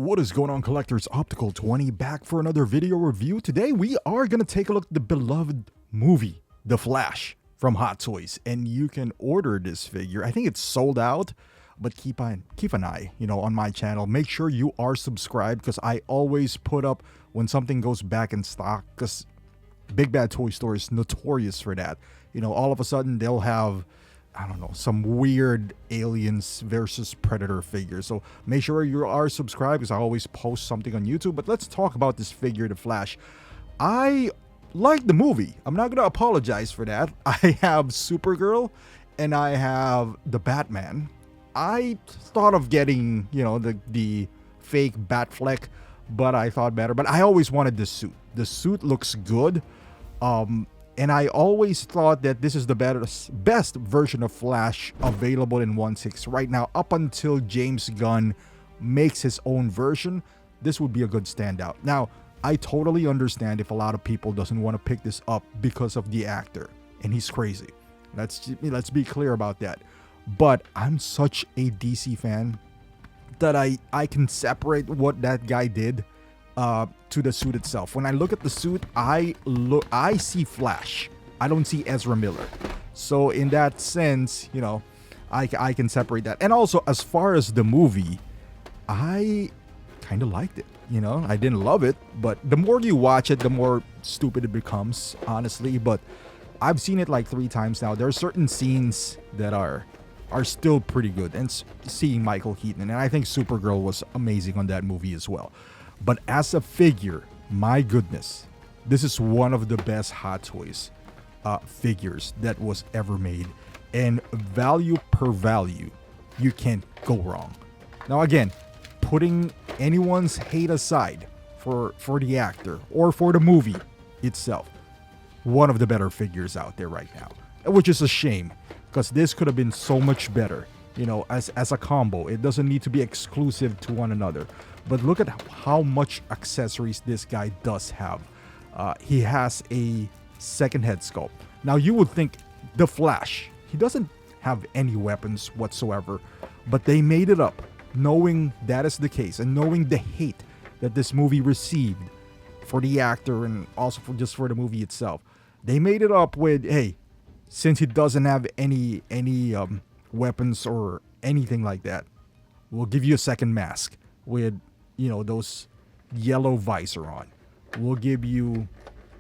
What is going on, collectors? Optical 20 back for another video review. Today we are going to take a look at the beloved movie The Flash from Hot Toys, and you can order this figure. I think it's sold out, but keep an eye, on my channel. Make sure you are subscribed because I always put up when something goes back in stock, because Big Bad Toy Store is notorious for that. All of a sudden they'll have, I don't know, some weird aliens versus predator figure. So make sure you are subscribed because I always post something on YouTube. But let's talk about this figure, The Flash. I like the movie. I'm not gonna apologize for that. I have Supergirl and I have the Batman. I thought of getting, the fake Batfleck, but I thought better. But I always wanted this suit. The suit looks good. And I always thought that this is the best version of Flash available in 1/6 right now, up until James Gunn makes his own version. This would be a good standout. Now, I totally understand if a lot of people doesn't want to pick this up because of the actor, and he's crazy. Let's be clear about that. But I'm such a DC fan that I can separate what that guy did to the suit itself. When I look at the suit, I see Flash. I don't see Ezra Miller. So in that sense, I can separate that. And also, as far as the movie, I kind of liked it. I didn't love it, but the more you watch it, the more stupid it becomes, honestly. But I've seen it like 3 times now. There are certain scenes that are still pretty good, and seeing Michael Keaton, and I think Supergirl was amazing on that movie as well. But as a figure, my goodness, this is one of the best Hot Toys figures that was ever made. And value per value, you can't go wrong. Now again, putting anyone's hate aside for the actor or for the movie itself, one of the better figures out there right now. Which is a shame, because this could have been so much better, as a combo. It doesn't need to be exclusive to one another. But look at how much accessories this guy does have. He has a second head sculpt. Now you would think the Flash, he doesn't have any weapons whatsoever, but they made it up, knowing that is the case and knowing the hate that this movie received for the actor and also for the movie itself. They made it up with, hey, since he doesn't have any weapons or anything like that, we'll give you a second mask with those yellow visor on. We'll give you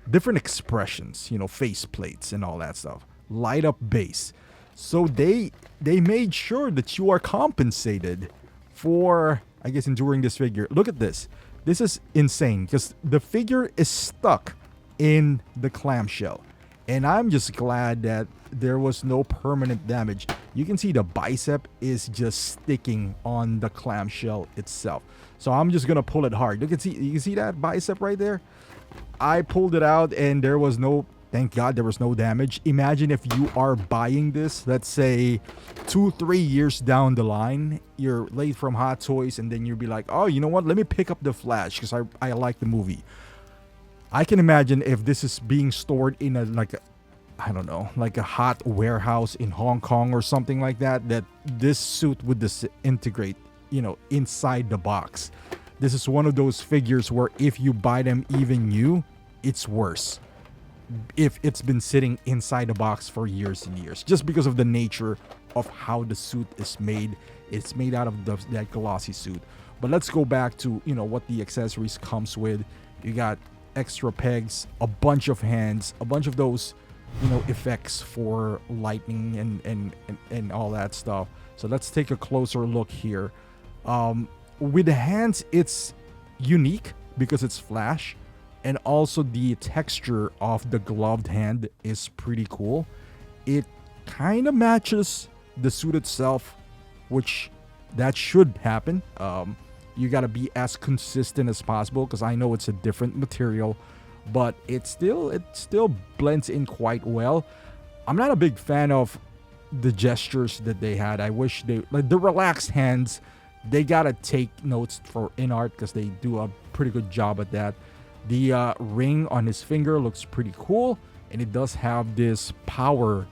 different expressions, face plates and all that stuff. Light up base. So they made sure that you are compensated for, I guess, enduring this figure. Look at this. This is insane because the figure is stuck in the clamshell. And I'm just glad that there was no permanent damage. You can see the bicep is just sticking on the clamshell itself. So I'm just gonna pull it hard. You can see that bicep right there. I pulled it out and there was no, thank God there was no damage. Imagine if you are buying this, let's say 2-3 years down the line, you're late from Hot Toys, and then you'll be like, oh, you know what? Let me pick up the Flash because I like the movie. I can imagine if this is being stored in a hot warehouse in Hong Kong or something like that, that this suit would disintegrate, inside the box. This is one of those figures where if you buy them even new, it's worse if it's been sitting inside the box for years and years, just because of the nature of how the suit is made. It's made out of that glossy suit. But let's go back to, what the accessories comes with. You got extra pegs, a bunch of hands, a bunch of those effects for lightning and all that stuff. So let's take a closer look here. With the hands, it's unique because it's Flash, and also the texture of the gloved hand is pretty cool. It kind of matches the suit itself, which that should happen. You got to be as consistent as possible because I know it's a different material, but it still blends in quite well. I'm not a big fan of the gestures that they had. I wish they, like the relaxed hands, they gotta take notes for in art because they do a pretty good job at that. The ring on his finger looks pretty cool, and it does have this power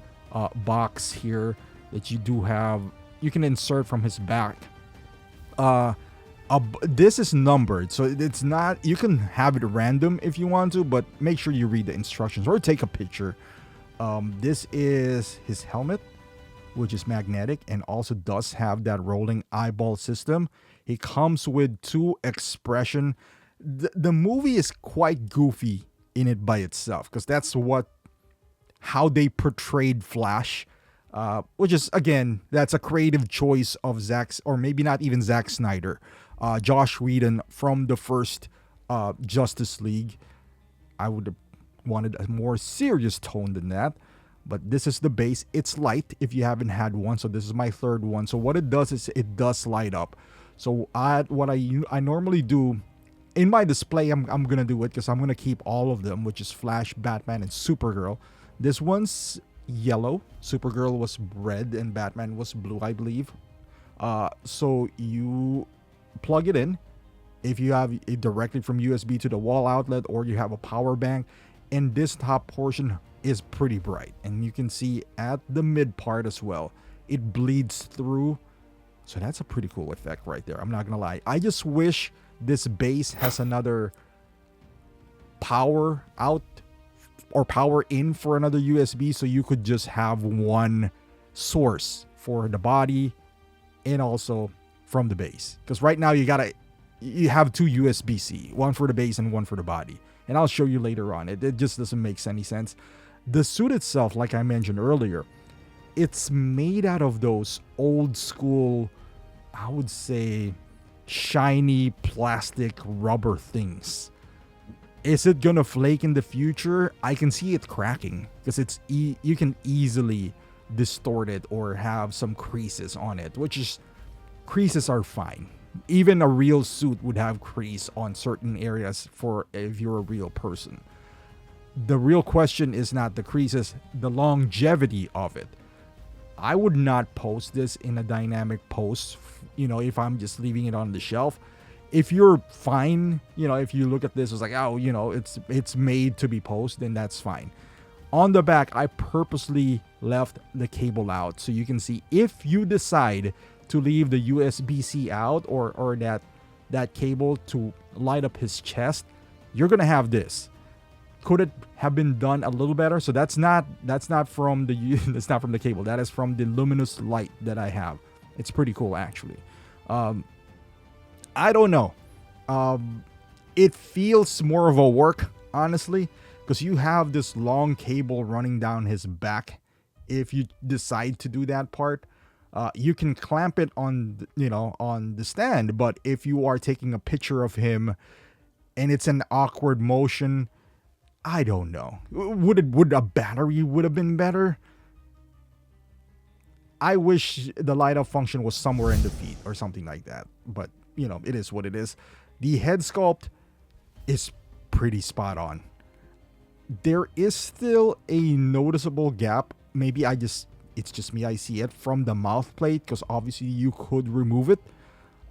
box here that you can insert from his back. This is numbered, so it's not. You can have it random if you want to, but make sure you read the instructions or take a picture. This is his helmet, which is magnetic and also does have that rolling eyeball system. He comes with 2 expression. The movie is quite goofy in it by itself, because that's how they portrayed Flash, which is, again, that's a creative choice of or maybe not even Zack Snyder, Josh Whedon from the first Justice League. I would have wanted a more serious tone than that, but this is the base. It's light if you haven't had one, so this is my 3rd one. So what it does is it does light up. So what I normally do in my display, I'm gonna do it because I'm gonna keep all of them, which is Flash, Batman, and Supergirl. This one's yellow. Supergirl was red and Batman was blue, I believe. So you plug it in. If you have it directly from USB to the wall outlet, or you have a power bank, and this top portion is pretty bright, and you can see at the mid part as well, it bleeds through. So that's a pretty cool effect right there. I'm not gonna lie. I just wish this base has another power out or power in for another USB, so you could just have one source for the body and also from the base. Because right now you have 2 USB-C, one for the base and one for the body. And I'll show you later on. It just doesn't make any sense. The suit itself, like I mentioned earlier, it's made out of those old school, I would say, shiny plastic rubber things. Is it gonna flake in the future? I can see it cracking, because you can easily distort it or have some creases on it, creases are fine. Even a real suit would have crease on certain areas for if you're a real person. The real question is not the creases, the longevity of it. I would not post this in a dynamic post, if I'm just leaving it on the shelf. If you're fine, if you look at this, it's like, oh, it's made to be posted, then that's fine. On the back, I purposely left the cable out, so you can see if you decide to leave the USB-C out or that cable to light up his chest, you're gonna have this. Could it have been done a little better? So that's not from the cable. That is from the luminous light that I have. It's pretty cool, actually. I don't know. It feels more of a work, honestly, because you have this long cable running down his back. If you decide to do that part, you can clamp it on the stand. But if you are taking a picture of him and it's an awkward motion, I don't know. Would a battery would have been better? I wish the light up function was somewhere in the feet or something like that. But, it is what it is. The head sculpt is pretty spot on. There is still a noticeable gap. Maybe it's just me, I see it from the mouth plate, because obviously you could remove it.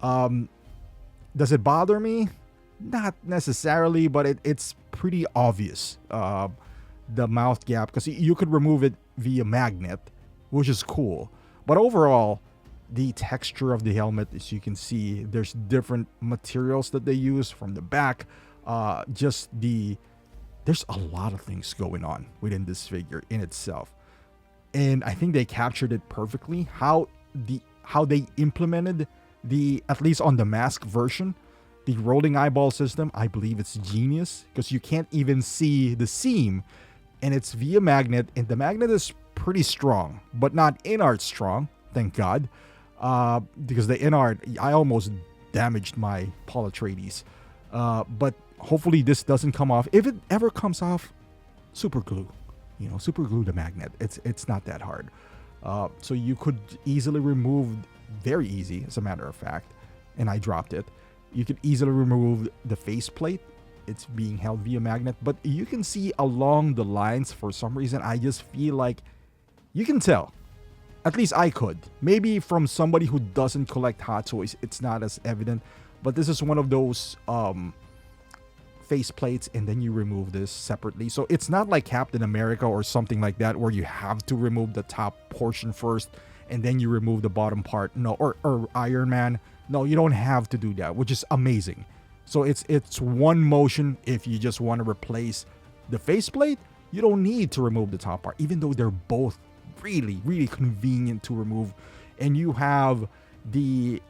Does it bother me? Not necessarily, but it's pretty obvious, the mouth gap, because you could remove it via magnet, which is cool. But overall, the texture of the helmet, as you can see, there's different materials that they use from the back. There's a lot of things going on within this figure in itself. And I think they captured it perfectly. How they implemented at least on the mask version, the rolling eyeball system, I believe it's genius, because you can't even see the seam, and it's via magnet, and the magnet is pretty strong, but not inart strong, thank God, because the inart, I almost damaged my Paul Atreides. But hopefully this doesn't come off. If it ever comes off, super glue. Super glue the magnet. It's not that hard. So you could easily remove, very easy, as a matter of fact, and I dropped it. You could easily remove the faceplate. It's being held via magnet, but you can see along the lines, for some reason, I just feel like you can tell. At least I could. Maybe from somebody who doesn't collect Hot Toys, it's not as evident, but this is one of those face plates, and then you remove this separately. So it's not like Captain America or something like that, where you have to remove the top portion first and then you remove the bottom part. No, or Iron Man. No, you don't have to do that, which is amazing. So it's one motion. If you just want to replace the faceplate, you don't need to remove the top part, even though they're both really, really convenient to remove. And you have the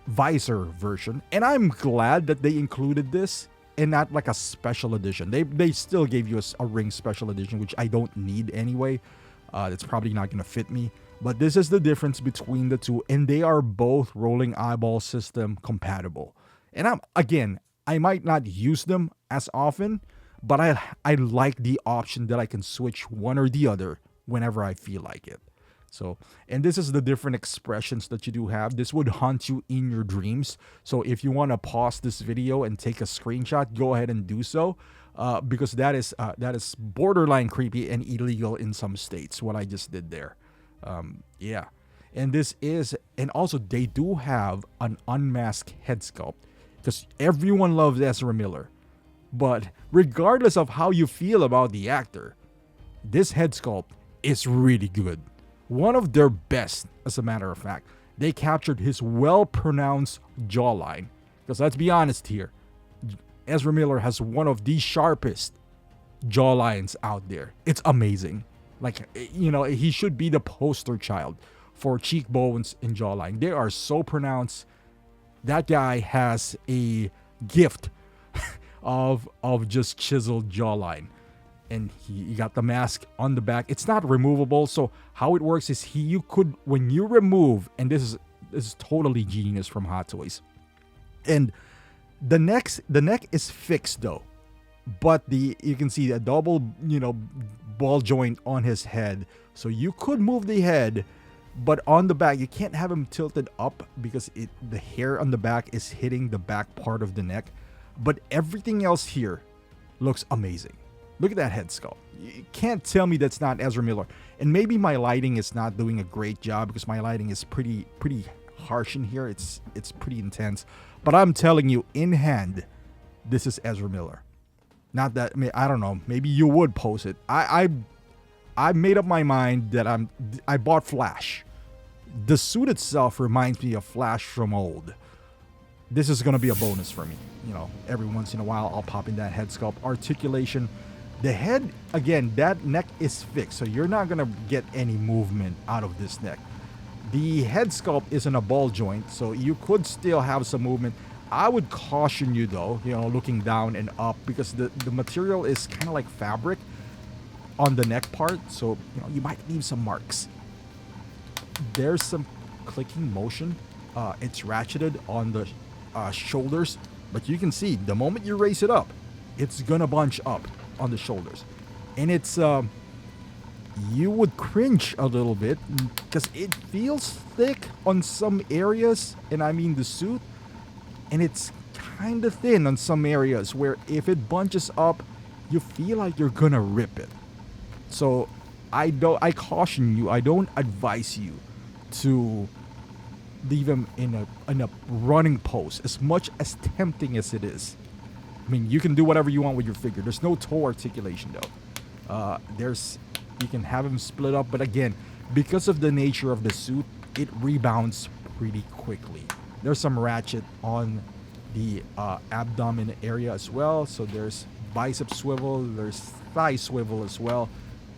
visor version, and I'm glad that they included this and not like a special edition. They still gave you a ring special edition, which I don't need anyway. It's probably not going to fit me. But this is the difference between the two, and they are both rolling eyeball system compatible. And I might not use them as often, but I like the option that I can switch one or the other whenever I feel like it. So, and this is the different expressions that you do have. This would haunt you in your dreams. So if you want to pause this video and take a screenshot, go ahead and do so. Because that is borderline creepy and illegal in some states, what I just did there. Yeah. And and also they do have an unmasked head sculpt, because everyone loves Ezra Miller. But regardless of how you feel about the actor, this head sculpt is really good. One of their best, as a matter of fact. They captured his well-pronounced jawline. Because let's be honest here, Ezra Miller has one of the sharpest jawlines out there. It's amazing. Like, you know, he should be the poster child for cheekbones and jawline. They are so pronounced. That guy has a gift of just chiseled jawline. And he got the mask on the back. It's not removable. So how it works is you could, when you remove, and this is totally genius from Hot Toys. And the neck is fixed though, but you can see a double, ball joint on his head. So you could move the head, but on the back you can't have him tilted up because the hair on the back is hitting the back part of the neck. But everything else here looks amazing. Look at that head sculpt. You can't tell me that's not Ezra Miller. And maybe my lighting is not doing a great job because my lighting is pretty harsh in here. It's pretty intense. But I'm telling you, in hand, this is Ezra Miller. Not that, I don't know. Maybe you would post it. I made up my mind that I bought Flash. The suit itself reminds me of Flash from old. This is gonna be a bonus for me. Every once in a while I'll pop in that head sculpt. Articulation. The head, again, that neck is fixed, so you're not gonna get any movement out of this neck. The head sculpt isn't a ball joint, so you could still have some movement. I would caution you though, looking down and up, because the material is kind of like fabric on the neck part, so you might leave some marks. There's some clicking motion. It's ratcheted on the shoulders, but you can see the moment you raise it up, it's gonna bunch up on the shoulders, and it's you would cringe a little bit because it feels thick on some areas, and I mean the suit, and it's kind of thin on some areas where if it bunches up, you feel like you're gonna rip it. So I caution you, I don't advise you to leave him in a running pose, as much as tempting as it is. I mean, you can do whatever you want with your figure. There's no toe articulation though. You can have him split up, but again, because of the nature of the suit, it rebounds pretty quickly. There's some ratchet on the abdomen area as well. So there's bicep swivel, there's thigh swivel as well.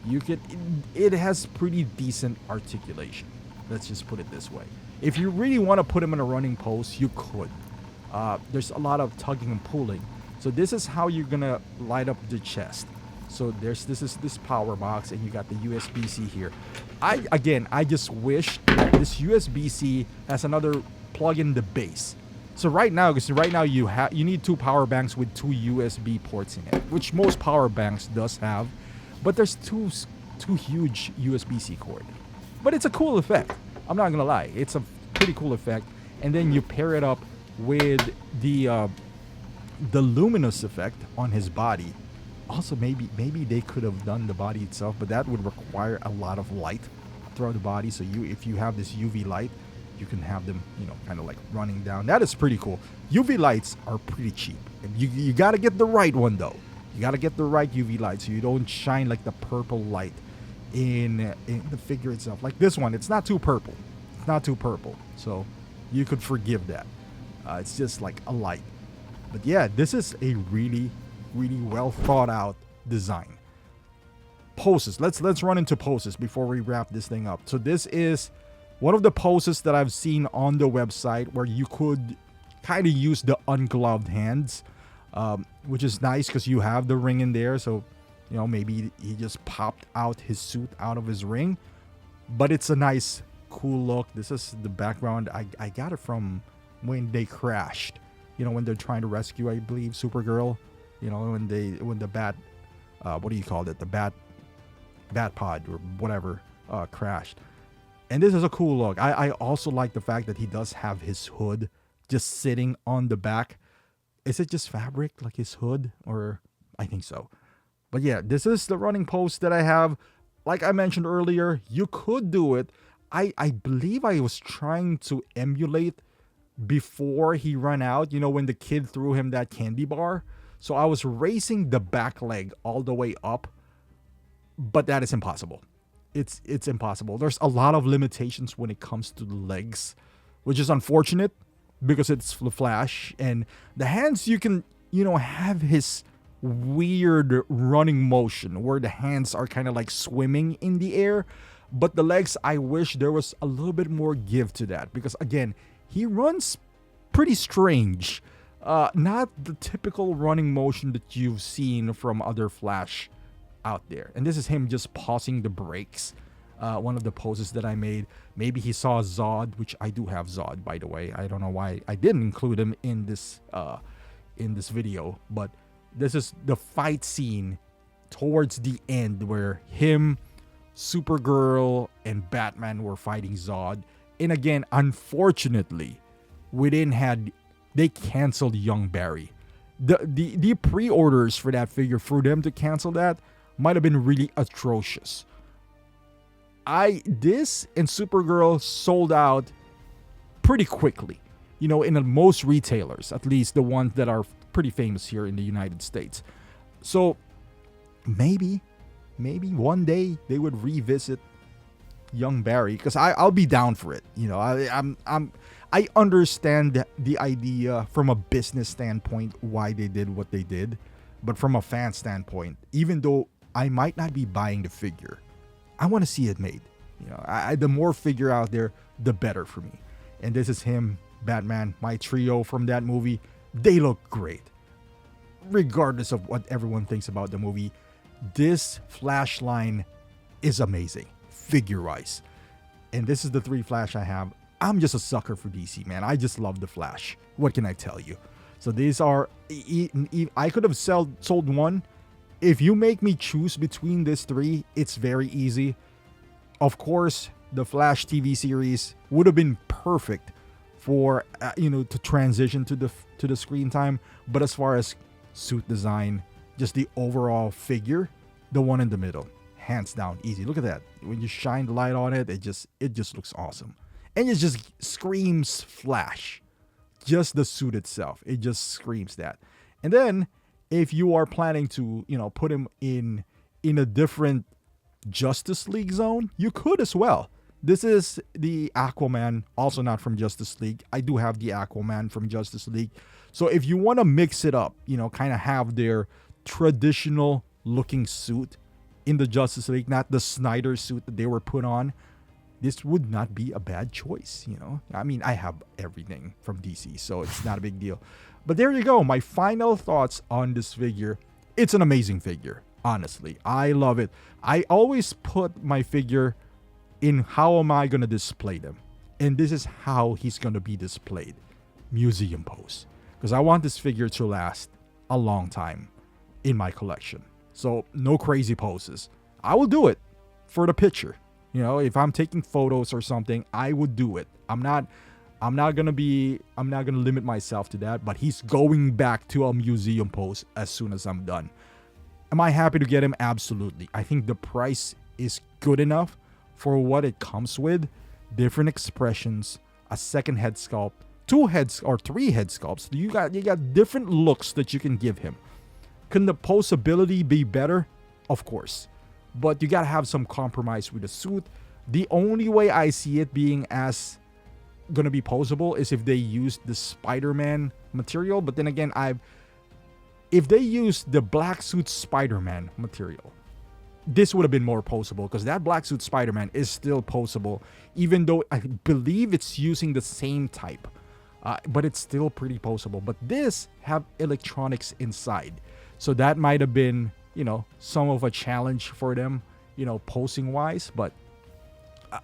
It has pretty decent articulation. Let's just put it this way. If you really want to put him in a running pose, you could. There's a lot of tugging and pulling. So this is how you're gonna light up the chest. So this is this power box, and you got the USB-C here. I just wish that this USB-C has another plug in the base. So right now, you need two power banks with two USB ports in it, which most power banks does have, but there's two huge USB-C cord. But it's a cool effect. I'm not gonna lie, it's a pretty cool effect. And then you pair it up with the luminous effect on his body. Also, maybe they could have done the body itself, but that would require a lot of light throughout the body. So if you have this UV light, you can have them, kind of like running down. That is pretty cool. UV lights are pretty cheap, and you got to get the right one though. You got to get the right UV light so you don't shine like the purple light in the figure itself. Like this one, it's not too purple. It's not too purple. So You could forgive that. It's just like a light. But yeah, this is a really, really well thought out design. Poses. Let's run into poses before we wrap this thing up. So this is one of the poses that I've seen on the website where you could kind of use the ungloved hands, which is nice because you have the ring in there. So, you know, maybe he just popped out his suit out of his ring. But it's a nice, cool look. This is the background. I got it from when they crashed. You know, when they're trying to rescue, I believe, Supergirl. You know, when the bat, what do you call it? The bat pod or whatever crashed. And this is a cool look. I also like the fact that he does have his hood just sitting on the back. Is it just fabric, like his hood? Or I think so. But yeah, this is the running pose that I have. Like I mentioned earlier, you could do it. I believe I was trying to emulate before he ran out, you know, when the kid threw him that candy bar. So I was raising the back leg all the way up, but that is impossible. It's impossible. There's a lot of limitations when it comes to the legs, which is unfortunate because it's the Flash. And the hands, you can, you know, have his weird running motion where the hands are kind of like swimming in the air. But the legs, I wish there was a little bit more give to that, because again, he runs pretty strange. Not the typical running motion that you've seen from other Flash out there. And this is him just pausing the brakes. One of the poses that I made. Maybe he saw Zod, which I do have Zod, by the way. I don't know why I didn't include him in this video, but this is the fight scene towards the end where him, Supergirl, and Batman were fighting Zod. And again, unfortunately, they canceled Young Barry. The pre-orders for that figure, for them to cancel that, might have been really atrocious. This and Supergirl sold out pretty quickly, you know, in most retailers, at least the ones that are pretty famous here in the United States. So maybe one day they would revisit Young Barry, because I'll be down for it. You know, I understand the idea from a business standpoint why they did what they did, but from a fan standpoint, even though I might not be buying the figure, I want to see it made. You know, the more figure out there, the better for me. And this is him, Batman, my trio from that movie. They look great, regardless of what everyone thinks about the movie. This Flash line is amazing, figure-wise. And this is the 3 Flash I have. I'm just a sucker for DC, man. I just love the Flash. What can I tell you? So these are, I could have sold one. If you make me choose between these 3, it's very easy. Of course, the Flash TV series would have been perfect for, to transition to the screen time. But as far as suit design, just the overall figure, the one in the middle, hands down, easy. Look at that. When you shine the light on it, it just looks awesome. And it just screams Flash. Just the suit itself, it just screams that. And then if you are planning to, put him in a different Justice League zone, you could as well. This is the Aquaman, also not from Justice League. I do have the Aquaman from Justice League. So if you want to mix it up, kind of have their traditional looking suit in the Justice League, not the Snyder suit that they were put on, this would not be a bad choice. I mean, I have everything from DC, so it's not a big deal. But there you go. My final thoughts on this figure. It's an amazing figure. Honestly, I love it. I always put my figure in how am I going to display them. And this is how he's going to be displayed. Museum pose. Because I want this figure to last a long time in my collection. So no crazy poses. I will do it for the picture. If I'm taking photos or something, I would do it. I'm not going to limit myself to that, but he's going back to a museum pose as soon as I'm done. Am I happy to get him? Absolutely. I think the price is good enough for what it comes with. Different expressions, a second head sculpt, 2 heads or 3 head sculpts. You got different looks that you can give him. Can the posability be better? Of course. But you got to have some compromise with the suit. The only way I see it being as gonna be posable is if they use the Spider-Man material. But then again, if they use the black suit Spider-Man material, this would have been more posable, because that black suit Spider-Man is still posable, even though I believe it's using the same type. But it's still pretty posable. But this have electronics inside, so that might have been, some of a challenge for them, posing wise. But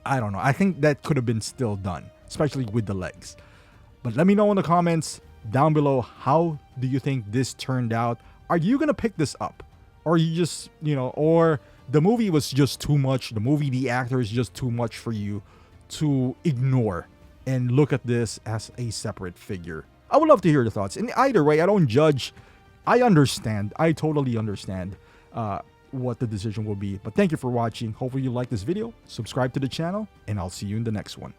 I don't know. I think that could have been still done, especially with the legs. But let me know in the comments down below, how do you think this turned out? Are you gonna pick this up, or you just, or the movie was just too much? The actor is just too much for you to ignore and look at this as a separate figure? I would love to hear your thoughts. And either way, I don't judge. I understand. I totally understand what the decision will be. But thank you for watching. Hopefully you like this video. Subscribe to the channel, and I'll see you in the next one.